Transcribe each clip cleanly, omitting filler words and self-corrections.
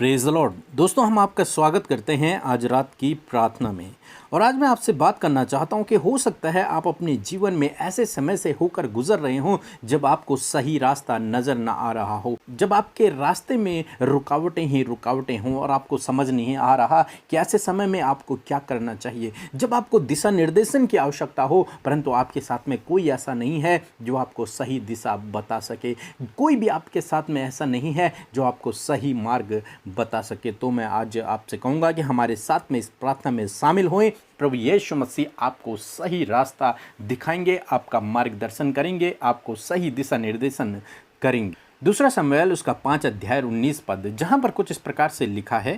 Praise the Lord. दोस्तों, हम आपका स्वागत करते हैं आज रात की प्रार्थना में। और आज मैं आपसे बात करना चाहता हूं कि हो सकता है आप अपने जीवन में ऐसे समय से होकर गुजर रहे हों जब आपको सही रास्ता नज़र ना आ रहा हो, जब आपके रास्ते में रुकावटें ही रुकावटें हों और आपको समझ नहीं आ रहा कि ऐसे समय में आपको क्या करना चाहिए, जब आपको दिशा निर्देशन की आवश्यकता हो परंतु आपके साथ में कोई ऐसा नहीं है जो आपको सही दिशा बता सके, कोई भी आपके साथ में ऐसा नहीं है जो आपको सही मार्ग बता सके। तो मैं आज आपसे कहूँगा कि हमारे साथ में इस प्रार्थना में शामिल होएं। प्रभु यीशु मसीह आपको सही रास्ता दिखाएंगे, आपका मार्गदर्शन करेंगे, आपको सही दिशा निर्देशन करेंगे। दूसरा शमूएल उसका 5 अध्याय 19 पद, जहाँ पर कुछ इस प्रकार से लिखा है।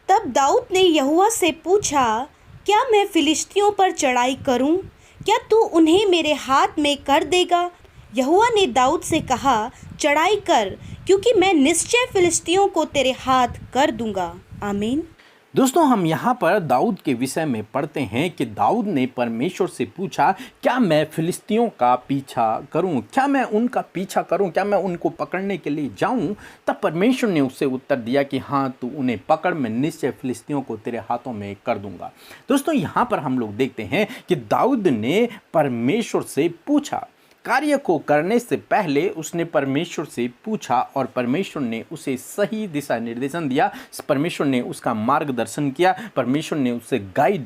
तब दाऊद ने यहोवा से पूछा, क्या मैं फिलिस्तियों पर चढ़ाई करूं? क्या तू उन्हें मेरे हाथ में कर देगा? यहोवा ने दाऊद से कहा, चढ़ाई कर, क्योंकि मैं निश्चय फिलिस्तियों को तेरे हाथ कर दूंगा। आमीन। दोस्तों, हम यहाँ पर दाऊद के विषय में पढ़ते हैं कि दाऊद ने परमेश्वर से पूछा, क्या मैं फिलिस्तियों का पीछा करूं? क्या मैं उनका पीछा करूं? क्या मैं उनको पकड़ने के लिए जाऊं? तब परमेश्वर ने उससे उत्तर दिया कि हाँ, तू उन्हें पकड़, मैं निश्चय फिलिस्तियों को तेरे हाथों में कर दूंगा। दोस्तों, यहाँ पर हम लोग देखते हैं कि दाऊद ने परमेश्वर से पूछा। कार्य को करने से पहले उसने परमेश्वर से पूछा और परमेश्वर ने उसे सही दिशा निर्देशन दिया, परमेश्वर ने उसका मार्गदर्शन किया, परमेश्वर ने उसे गाइड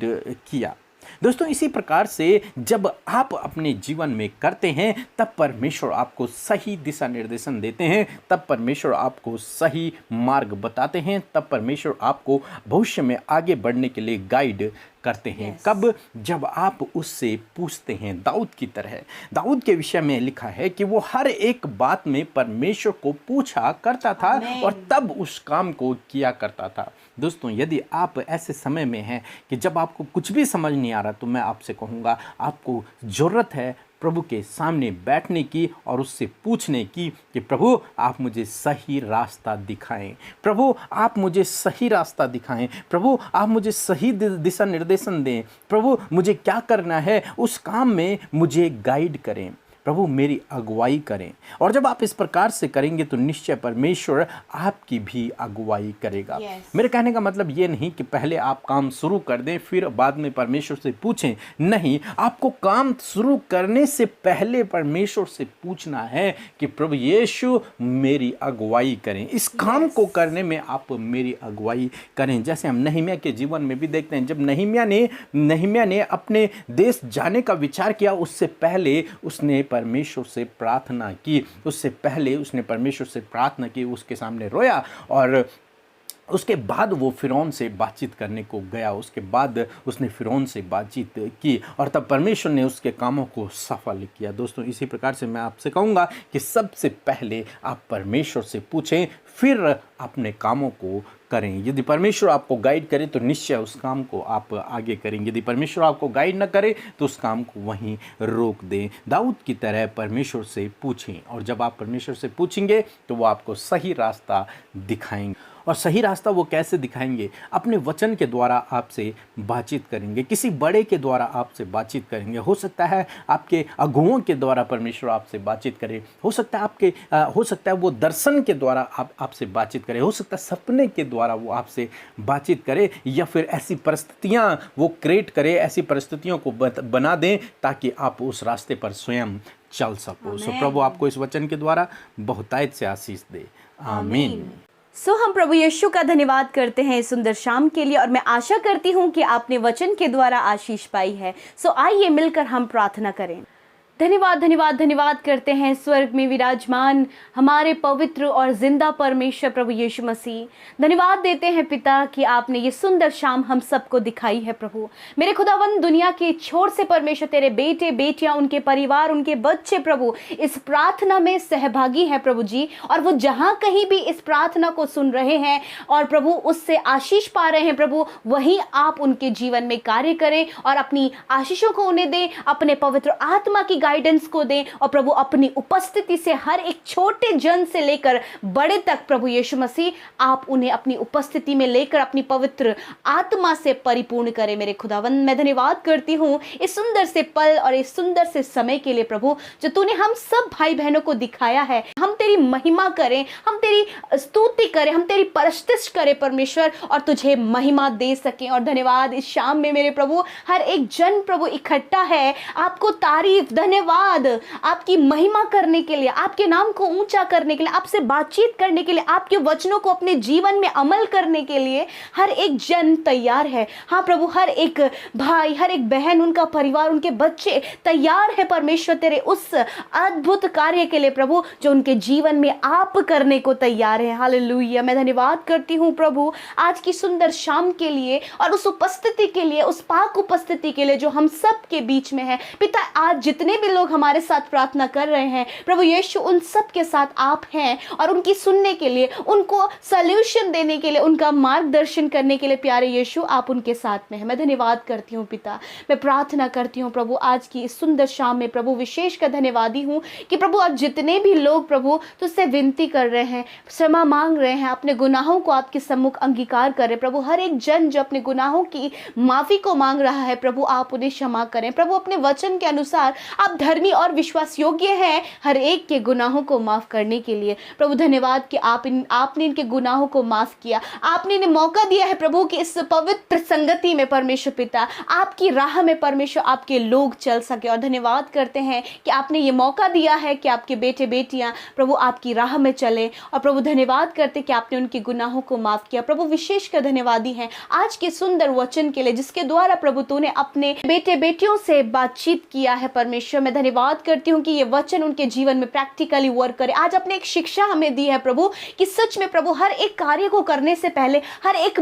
किया। दोस्तों, इसी प्रकार से जब आप अपने जीवन में करते हैं तब परमेश्वर आपको सही दिशा निर्देशन देते हैं, तब परमेश्वर आपको सही मार्ग बताते हैं, तब परमेश्वर आपको भविष्य में आगे बढ़ने के लिए गाइड करते हैं। कब? जब आप उससे पूछते हैं। दाऊद की तरह, दाऊद के विषय में लिखा है कि वो हर एक बात में परमेश्वर को पूछा करता था और तब उस काम को किया करता था। दोस्तों, यदि आप ऐसे समय में हैं कि जब आपको कुछ भी समझ नहीं आ रहा, तो मैं आपसे कहूँगा, आपको ज़रूरत है प्रभु के सामने बैठने की और उससे पूछने की कि प्रभु, आप मुझे सही रास्ता दिखाएं। प्रभु, आप मुझे सही रास्ता दिखाएं। प्रभु, आप मुझे सही दिशा निर्देशन दें। प्रभु, मुझे क्या करना है, उस काम में मुझे गाइड करें। प्रभु, मेरी अगुवाई करें। और जब आप इस प्रकार से करेंगे तो निश्चय परमेश्वर आपकी भी अगुवाई करेगा। मेरे कहने का मतलब ये नहीं कि पहले आप काम शुरू कर दें फिर बाद में परमेश्वर से पूछें। नहीं, आपको काम शुरू करने से पहले परमेश्वर से पूछना है कि प्रभु यीशु मेरी अगुवाई करें, इस काम को करने में आप मेरी अगुवाई करें। जैसे हम नहम्याह के जीवन में भी देखते हैं, जब नहम्याह ने अपने देश जाने का विचार किया, उससे पहले उसने परमेश्वर से प्रार्थना की, उससे पहले उसने परमेश्वर से प्रार्थना की, उसके सामने रोया और उसके बाद वो फिरौन से बातचीत करने को गया। उसके बाद उसने फिरौन से बातचीत की और तब परमेश्वर ने उसके कामों को सफल किया। दोस्तों, इसी प्रकार से मैं आपसे कहूँगा कि सबसे पहले आप परमेश्वर से पूछें, फिर अपने कामों को करें। यदि परमेश्वर आपको गाइड करे तो निश्चय उस काम को आप आगे करेंगे। यदि परमेश्वर आपको गाइड न करे तो उस काम को वहीं रोक दें। दाऊद की तरह परमेश्वर से पूछें और जब आप परमेश्वर से पूछेंगे तो वो आपको सही रास्ता दिखाएंगे। और सही रास्ता वो कैसे दिखाएंगे? अपने वचन के द्वारा आपसे बातचीत करेंगे, किसी बड़े के द्वारा आपसे बातचीत करेंगे। हो सकता है आपके अगुओं के द्वारा परमेश्वर आपसे बातचीत करे, हो सकता है वो दर्शन के द्वारा आपसे बातचीत करे, हो सकता है सपने के द्वारा वो आपसे बातचीत करे, या फिर ऐसी परिस्थितियाँ वो क्रिएट करे, ऐसी परिस्थितियों को बना दें ताकि आप उस रास्ते पर स्वयं चल सको। सो प्रभु आपको इस वचन के द्वारा बहुतायत से आशीष दे। आमीन। हम प्रभु यीशु का धन्यवाद करते हैं इस सुंदर शाम के लिए और मैं आशा करती हूँ कि आपने वचन के द्वारा आशीष पाई है। आइए मिलकर हम प्रार्थना करें। धन्यवाद धन्यवाद धन्यवाद करते हैं स्वर्ग में विराजमान हमारे पवित्र और जिंदा परमेश्वर प्रभु यीशु मसीह। धन्यवाद देते हैं पिता कि आपने ये सुंदर शाम हम सबको दिखाई है। प्रभु मेरे खुदावंद, दुनिया के छोर से परमेश्वर तेरे बेटे बेटियां, उनके परिवार, उनके बच्चे प्रभु इस प्रार्थना में सहभागी हैं प्रभु जी, और वो जहाँ कहीं भी इस प्रार्थना को सुन रहे हैं और प्रभु उससे आशीष पा रहे हैं, प्रभु वहीं आप उनके जीवन में कार्य करें और अपनी आशीषों को उन्हें दें। अपने पवित्र आत्मा की गाइडेंस को दें और प्रभु अपनी उपस्थिति से हर एक छोटे जन से लेकर बड़े तक प्रभु यीशु मसीह आप उन्हें अपनी उपस्थिति में लेकर अपनी पवित्र आत्मा से परिपूर्ण करें। मेरे खुदावंद मैं धन्यवाद करती हूँ इस सुंदर से पल और इस सुंदर से समय के लिए प्रभु, जो तूने हम सब भाई बहनों को दिखाया है। हम तेरी महिमा करें, हम तेरी स्तुति करें, हम तेरी परस्तिश करें परमेश्वर, और तुझे महिमा दे सकें। और धन्यवाद इस शाम में मेरे प्रभु हर एक जन प्रभु इकट्ठा है आपको तारीफ धन्यवाद आपकी महिमा करने के लिए, आपके नाम को ऊंचा करने के लिए, आपसे बातचीत करने के लिए, आपके वचनों को अपने जीवन में अमल करने के लिए हर एक जन तैयार है। हाँ प्रभु, हर एक भाई, हर एक बहन, उनका परिवार, उनके बच्चे तैयार है परमेश्वर तेरे उस अद्भुत कार्य के लिए प्रभु, जो उनके जीवन में आप करने को तैयार है। हालेलुया। मैं धन्यवाद करती हूँ प्रभु आज की सुंदर शाम के लिए और उस उपस्थिति के लिए, उस पाक उपस्थिति के लिए जो हम सब के बीच में है। पिता, आज जितने भी लोग हमारे साथ प्रार्थना कर रहे हैं प्रभु यीशु, उन सब के साथ आप हैं और उनकी सुनने के लिए, उनको सॉल्यूशन देने के लिए, उनका मार्गदर्शन करने के लिए प्यारे यीशु आप उनके साथ में हैं। मैं धन्यवाद करती हूँ पिता, मैं प्रार्थना करती हूँ प्रभु आज की इस सुंदर शाम में प्रभु विशेष कर धन्यवादी हूँ कि प्रभु आज जितने भी लोग प्रभु तुझसे विनती कर रहे हैं, क्षमा मांग रहे हैं, अपने गुनाहों को आपके सम्मुख अंगीकार कर रहे प्रभु, हर एक जन जो अपने गुनाहों की माफी को मांग रहा है प्रभु आप उन्हें क्षमा करें प्रभु। अपने वचन के अनुसार आप धर्मी और विश्वास योग्य हैं हर एक के गुनाहों को माफ करने के लिए प्रभु। धन्यवाद कि आपने इनके गुनाहों को माफ किया, आपने इन्हें मौका दिया है प्रभु कि इस पवित्र संगति में परमेश्वर पिता आपकी राह में परमेश्वर आपके लोग चल सके। और धन्यवाद करते हैं कि आपने ये मौका दिया है कि आपके बेटे बेटियां प्रभु आपकी राह में चले। और प्रभु धन्यवाद करते कि आपने उनके गुनाहों को माफ किया प्रभु। विशेष कर धन्यवादी हैं आज के सुंदर वचन के लिए जिसके द्वारा प्रभु तूने अपने बेटे बेटियों से बातचीत किया है परमेश्वर। मैं धन्यवाद करती हूँ कि ये वचन उनके जीवन में प्रैक्टिकली वर्क करे। आज अपने एक शिक्षा हमें दी है प्रभु कि सच में प्रभु हर एक कार्य को करने से पहले, हर एक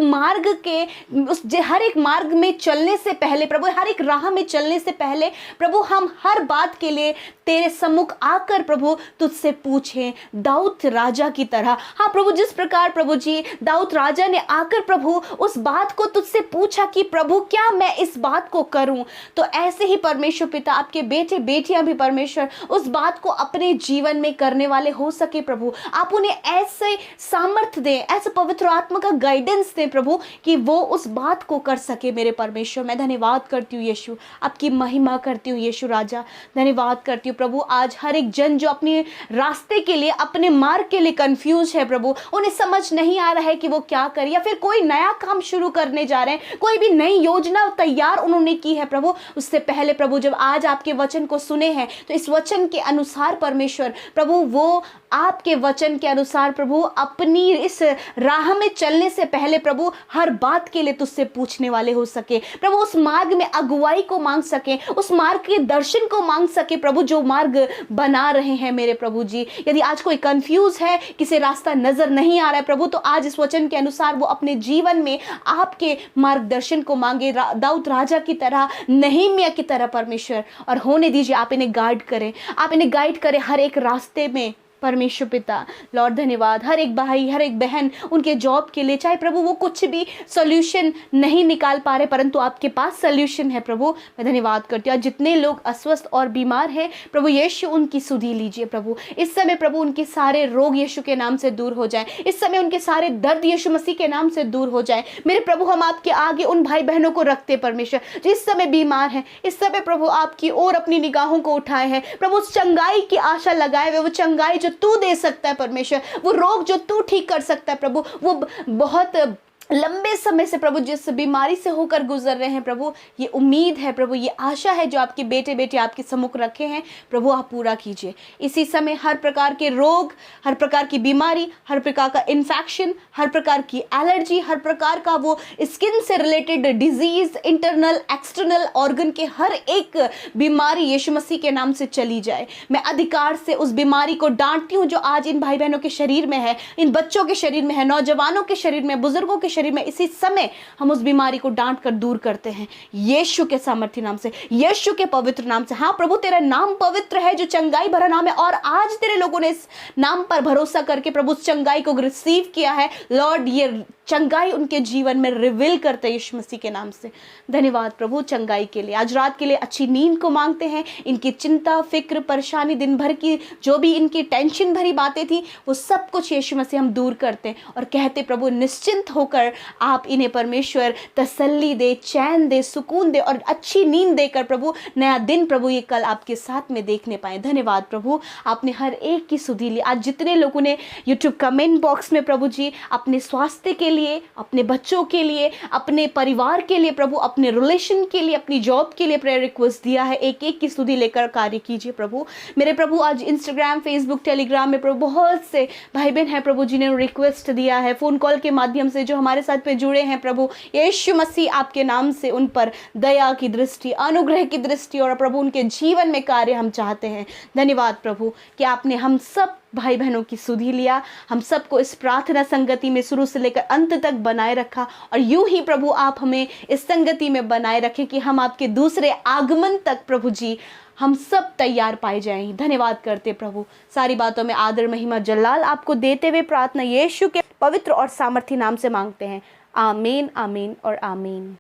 मार्ग में चलने से पहले प्रभु, हर एक राह में चलने से पहले प्रभु हम हर बात के लिए तेरे सम्मुख आकर प्रभु तुझसे पूछें दाऊद राजा की तरह। हाँ प्रभु, जिस प्रकार प्रभु जी दाऊद राजा ने आकर प्रभु उस बात को तुझसे पूछा कि प्रभु क्या मैं इस बात को करूं, तो ऐसे ही परमेश्वर पिता आपके बेटे बेटियां भी परमेश्वर उस बात को अपने जीवन में करने वाले हो सके प्रभु। आप उन्हें ऐसे सामर्थ्य दें, ऐसे पवित्र आत्मा का गाइडेंस दें प्रभु कि वो उस बात को कर सके मेरे परमेश्वर। मैं धन्यवाद करती हूँ यीशु, आपकी महिमा करती हूँ यीशु राजा। धन्यवाद करती हूँ प्रभु आज हर एक जन जो अपने रास्ते के लिए, अपने मार्ग के लिए कंफ्यूज है प्रभु, उन्हें समझ नहीं आ रहा है कि वो क्या करें, या फिर कोई नया काम शुरू करने जा रहे हैं, कोई भी नई योजना तैयार उन्होंने की है प्रभु। उससे पहले प्रभु जब आज आपके वचन को सुने हैं तो इस वचन के अनुसार परमेश्वर प्रभु वो आपके वचन के अनुसार प्रभु अपनी इस राह में चलने से पहले प्रभु हर बात के लिए तुझसे पूछने वाले हो सके प्रभु। उस मार्ग में अगुवाई को मांग सके, उस मार्ग के दर्शन को मांग सके प्रभु जो मार्ग बना रहे हैं मेरे प्रभु जी। यदि आज कोई कंफ्यूज है, किसी रास्ता नजर नहीं आ रहा है प्रभु, तो आज इस वचन के अनुसार वो अपने जीवन में आपके मार्गदर्शन को मांगे दाऊद राजा की तरह, नहमीया की तरह परमेश्वर। और होने दीजिए आप इन्हें गाइड करें, आप इन्हें गाइड करें हर एक रास्ते में परमेश्वर पिता। लॉर्ड धन्यवाद, हर एक भाई, हर एक बहन उनके जॉब के लिए, चाहे प्रभु वो कुछ भी सॉल्यूशन नहीं निकाल पा रहे, परंतु आपके पास सॉल्यूशन है प्रभु। मैं धन्यवाद करती हूँ। जितने लोग अस्वस्थ और बीमार हैं प्रभु यीशु उनकी सुधि लीजिए प्रभु। इस समय प्रभु उनके सारे रोग यीशु के नाम से दूर हो जाए, इस समय उनके सारे दर्द यीशु मसीह के नाम से दूर हो जाए मेरे प्रभु। हम आपके आगे उन भाई बहनों को रखते परमेश्वर जो इस समय बीमार हैं, इस समय प्रभु आपकी ओर अपनी निगाहों को उठाए हैं प्रभु। उस चंगाई की आशा लगाए हुए, वो चंगाई जो तू दे सकता है परमेश्वर, वो रोग जो तू ठीक कर सकता है प्रभु, वो बहुत लंबे समय से प्रभु जिस बीमारी से होकर गुजर रहे हैं प्रभु, ये उम्मीद है प्रभु, ये आशा है जो आपके बेटे बेटे आपके सम्मुख रखे हैं प्रभु, आप पूरा कीजिए। इसी समय हर प्रकार के रोग, हर प्रकार की बीमारी, हर प्रकार का इन्फेक्शन, हर प्रकार की एलर्जी, हर प्रकार का वो स्किन से related disease, internal external organ के हर एक बीमारी यीशु मसीह के नाम से चली जाए। मैं अधिकार से उस बीमारी को डांटती हूँ जो आज इन भाई बहनों के शरीर में है, इन बच्चों के शरीर में है, नौजवानों के शरीर में, बुजुर्गों के शरीर में इसी समय हम उस बीमारी को डांट कर दूर करते हैं यीशु के सामर्थी नाम से, यीशु के पवित्र नाम से। हाँ प्रभु, तेरा नाम पवित्र है जो चंगाई भरा नाम है, और आज तेरे लोगों ने इस नाम पर भरोसा करके प्रभु उस चंगाई को रिसीव किया है। लॉर्ड, ये चंगाई उनके जीवन में रिवील करते हैं यीशु मसीह के नाम से। धन्यवाद प्रभु चंगाई के लिए। आज रात के लिए अच्छी नींद को मांगते हैं। इनकी चिंता, फिक्र, परेशानी, दिन भर की जो भी इनकी टेंशन भरी बातें थी, वो सब कुछ यीशु मसीह हम दूर करते हैं और कहते प्रभु निश्चिंत होकर आप इन्हें परमेश्वर तसल्ली दे, चैन दे, सुकून दे और अच्छी नींद देकर प्रभु नया दिन प्रभु ये कल आपके साथ में देखने पाए। धन्यवाद प्रभु, आपने हर एक की सुधि ली। आज जितने लोगों ने यूट्यूब कमेंट बॉक्स में प्रभु जी अपने स्वास्थ्य के लिए, अपने बच्चों के लिए, अपने परिवार के लिए प्रभु, अपने रिलेशन के लिए, अपनी जॉब के लिए प्रेयर रिक्वेस्ट दिया है, एक एक की सुधि लेकर कार्य कीजिए प्रभु। मेरे प्रभु आज इंस्टाग्राम, फेसबुक, टेलीग्राम में प्रभु बहुत से भाई बहन हैं प्रभु जिन्होंने रिक्वेस्ट दिया है, फोन कॉल के माध्यम से जो हमारे साथ पे जुड़े हैं प्रभु। यीशु मसीह आपके नाम से उन पर दया की दृष्टि, अनुग्रह की दृष्टि और प्रभु उनके जीवन में कार्य हम चाहते हैं। धन्यवाद प्रभु कि आपने हम सब भाई बहनों की सुधि लिया, हम सबको इस प्रार्थना संगति में शुरू से लेकर अंत तक बनाए रखा, और यूं ही प्रभु आप हमें इस संगति में बनाए रखें कि हम आपके दूसरे आगमन तक प्रभु जी हम सब तैयार पाए जाएं। धन्यवाद करते प्रभु। सारी बातों में आदर, महिमा, जलाल आपको देते हुए प्रार्थना यीशु के पवित्र और सामर्थी नाम से मांगते हैं। आमीन, आमीन और आमीन।